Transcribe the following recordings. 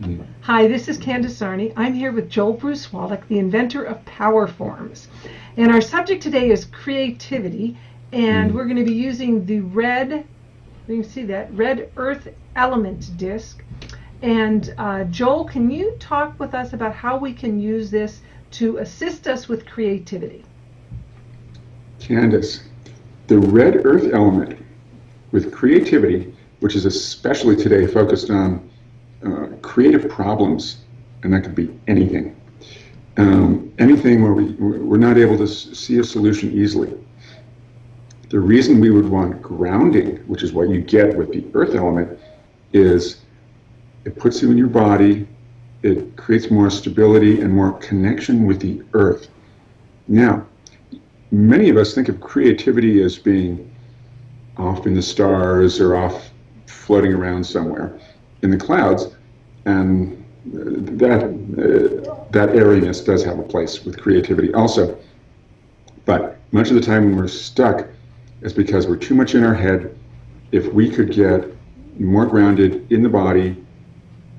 Mm. Hi, this is Candace Arney. I'm here with Joel Bruce Wallach, the inventor of Powerforms. And our subject today is creativity, and Mm. we're going to be using the red, you can see that, red earth element disc. And Joel, can you talk with us about how we can use this to assist us with creativity? Candace, the red earth element with creativity, which is especially today focused on creative problems, and that could be anything. Anything where we're not able to see a solution easily. The reason we would want grounding, which is what you get with the earth element, is it puts you in your body, it creates more stability and more connection with the earth. Now, many of us think of creativity as being off in the stars or off floating around somewhere in the clouds, and that airiness does have a place with creativity also. But much of the time when we're stuck, it's because we're too much in our head. If we could get more grounded in the body,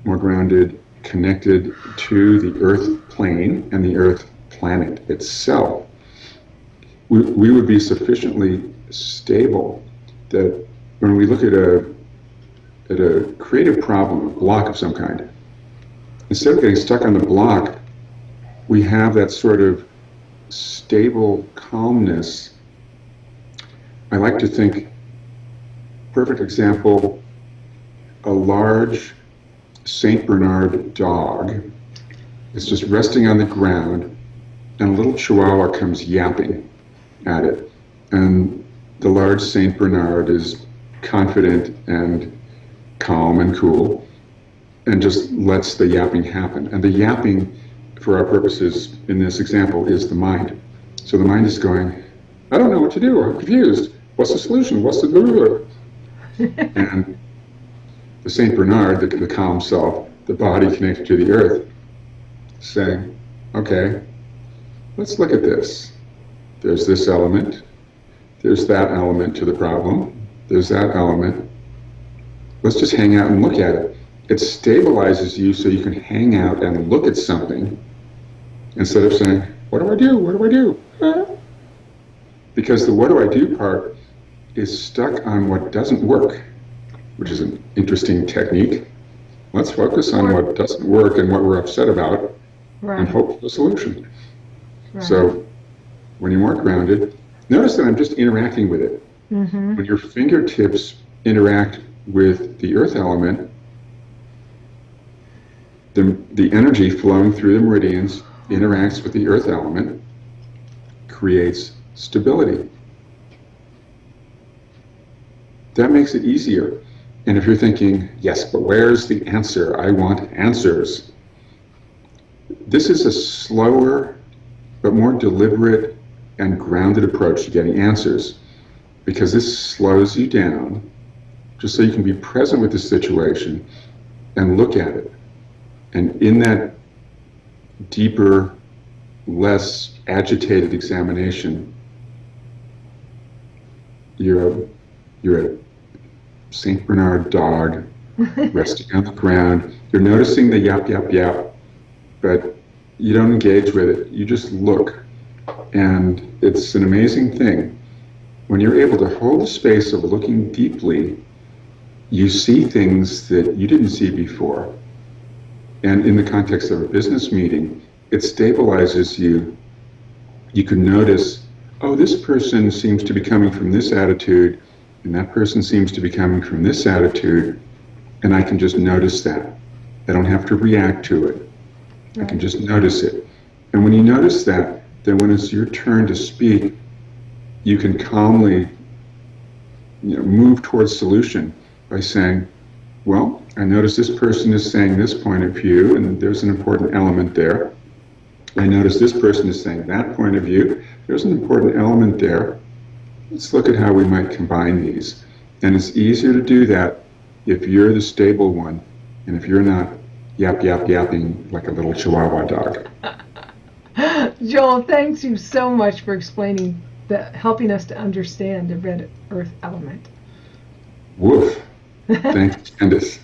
more grounded, connected to the earth plane and the earth planet itself, we would be sufficiently stable that when we look at a creative problem, a block of some kind, instead of getting stuck on the block, we have that sort of stable calmness. I like to think, perfect example, a large Saint Bernard dog is just resting on the ground, and a little chihuahua comes yapping at it. And the large Saint Bernard is confident and calm and cool and just lets the yapping happen. And the yapping, for our purposes in this example, is the mind. So the mind is going, I don't know what to do. I'm confused. What's the solution? What's the blah? And the Saint Bernard, the calm self, the body connected to the earth, saying, okay, let's look at this. There's this element. There's that element to the problem. There's that element. Let's just hang out and look at it. It stabilizes you so you can hang out and look at something instead of saying, what do I do? What do I do? Because the what do I do part is stuck on what doesn't work, which is an interesting technique. Let's focus on what doesn't work and what we're upset about and hope for a solution. Right. So when you're more grounded, notice that I'm just interacting with it. Mm-hmm. When your fingertips interact with the earth element, the energy flowing through the meridians interacts with the earth element, creates stability. That makes it easier. And if you're thinking, yes, but where's the answer? I want answers. This is a slower, but more deliberate and grounded approach to getting answers, because this slows you down just so you can be present with the situation and look at it. And in that deeper, less agitated examination, you're a Saint Bernard dog resting on the ground. You're noticing the yap, yap, yap, but you don't engage with it. You just look. And it's an amazing thing. When you're able to hold the space of looking deeply, you see things that you didn't see before. And in the context of a business meeting, it stabilizes you. You can notice, oh, this person seems to be coming from this attitude, and that person seems to be coming from this attitude, and I can just notice that. I don't have to react to it. I can just notice it. And when you notice that, then when it's your turn to speak, you can calmly move towards solution by saying, well, I notice this person is saying this point of view, and there's an important element there. I notice this person is saying that point of view. There's an important element there. Let's look at how we might combine these. And it's easier to do that if you're the stable one, and if you're not yap, yap, yapping like a little Chihuahua dog. Joel, thanks you so much for explaining helping us to understand the red earth element. Woof. Thanks, Candace.